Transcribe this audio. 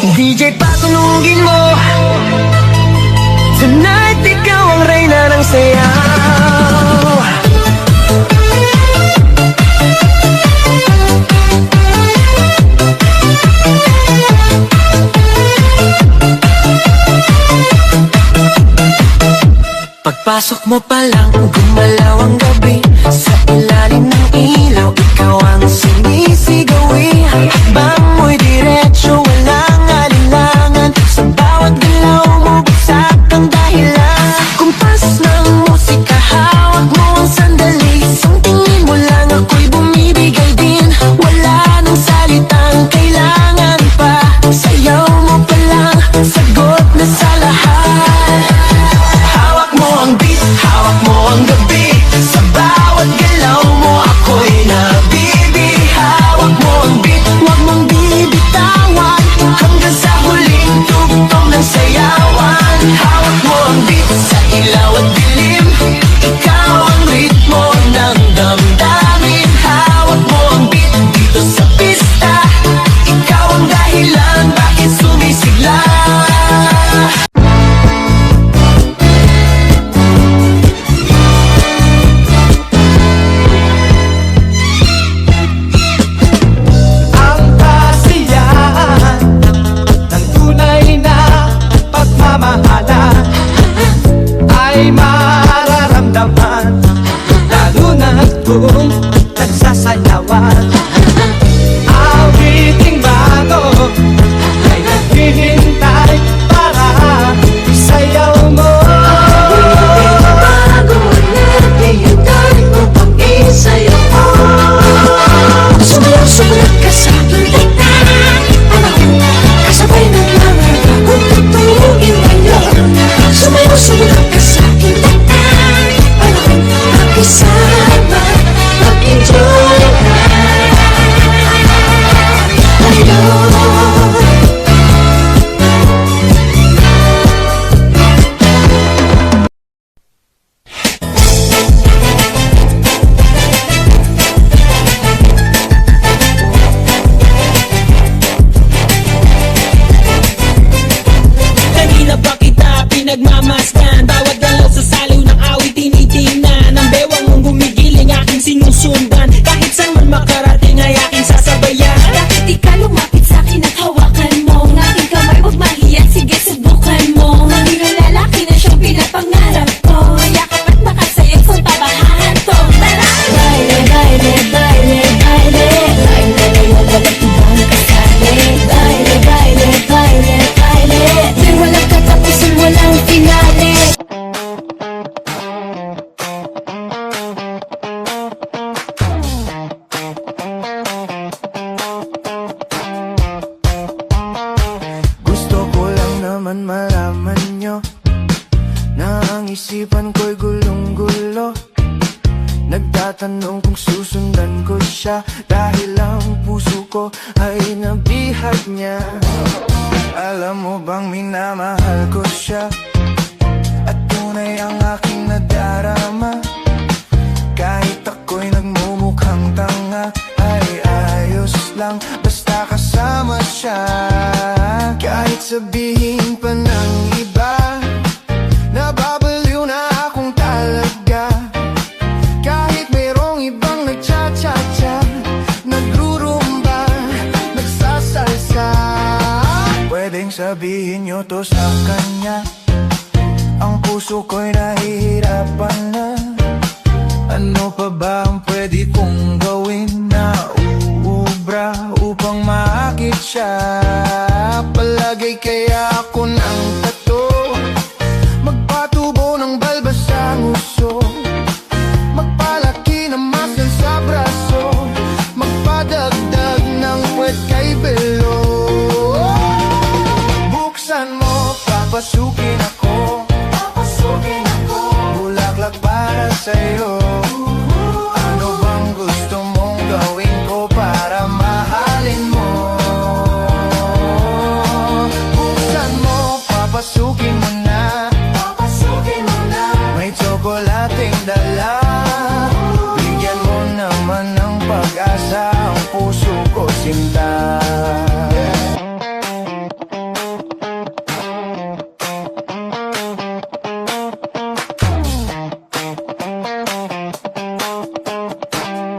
DJ patunugin mo, tonight ikaw ang reyna ng sayaw. Pagpasok mo pa lang, gumalaw ang gabi. Sa ilalim ng ilaw, ikaw ang sinisigawi. Hakbang mo'y diretsyo, walang alinlangan. Sa bawat galaw mo, bagsak ang dahilan. Kumpas ng musika, hawak mo ang sandali. Isang tingin mo lang, ako'y bumibigay din. Wala nang salitang kailangan pa. Sayaw mo pa lang, sagot na sa lahat. Hawak mo ang beat, hawak mo ang gabi. Sa bawat galaw mo, ako'y nabibi. Hawak mo ang beat, huwag mong bibitawan. Hanggang sa huling tugtog ng sayawan. Hawak mo ang beat, sa ilaw at dilim. Ikaw ang ritmo ng damdamin. Hawak mo ang beat, dito sa pista. Ikaw ang dahilan, bakit sumisigla. Ay mararamdaman, lalo na kung nagsasayawan. Awiting bago ay naghihintay para isayaw mo. Awiting bago ay naghihintay upang isayaw mo. Sumulat ka sa aking tignan, kasabay ng mga bagong tutugin ngayon. Sumulat ka sa aking tignan, makisama, mag-enjoy na ngayon. Kanina pa kita pinagmamasdan, bawat galaw sa saliw ng awit tinitingnan. Ang bewang mong gumigiling aking sinusundan, kahit saan man makarating ay aking sasabayan. Bakit di ka lumapit sa'kin at hawakan mo ang aking kamay? Huwag mahiyan, sige subukan mo. Maging ang lalaki na siyang pinapangarap ko. Yakap at makasaya sa tabahan to. Tara! Baile, baile, baile, baile. Baile na walang ibang kasali. Baile, baile, baile, baile. Di walang katapusan, walang finale. Gusto ko lang naman malaman nyo na ang isipan ko'y gulong-gulo. Nagtatanong kung susundan ko siya, dahil ang puso ko ay nabihag niya. Alam mo bang minamahal ko siya, at tunay ang aking nadarama. Kahit ako'y nagmumukhang tanga, ay ayos lang basta kasama siya. Kahit sabihin pa ng iba, nababaliw na akong talaga. Kahit mayroong ibang nagcha-cha-cha, nagrurumba, nagsasalsa. Pwedeng sabihin nyo to sa kanya, ang puso ko'y nahihirapan na. Ano pa ba ang pwede kong gawin na uubra upang maakit siya? Palagay kaya ako ng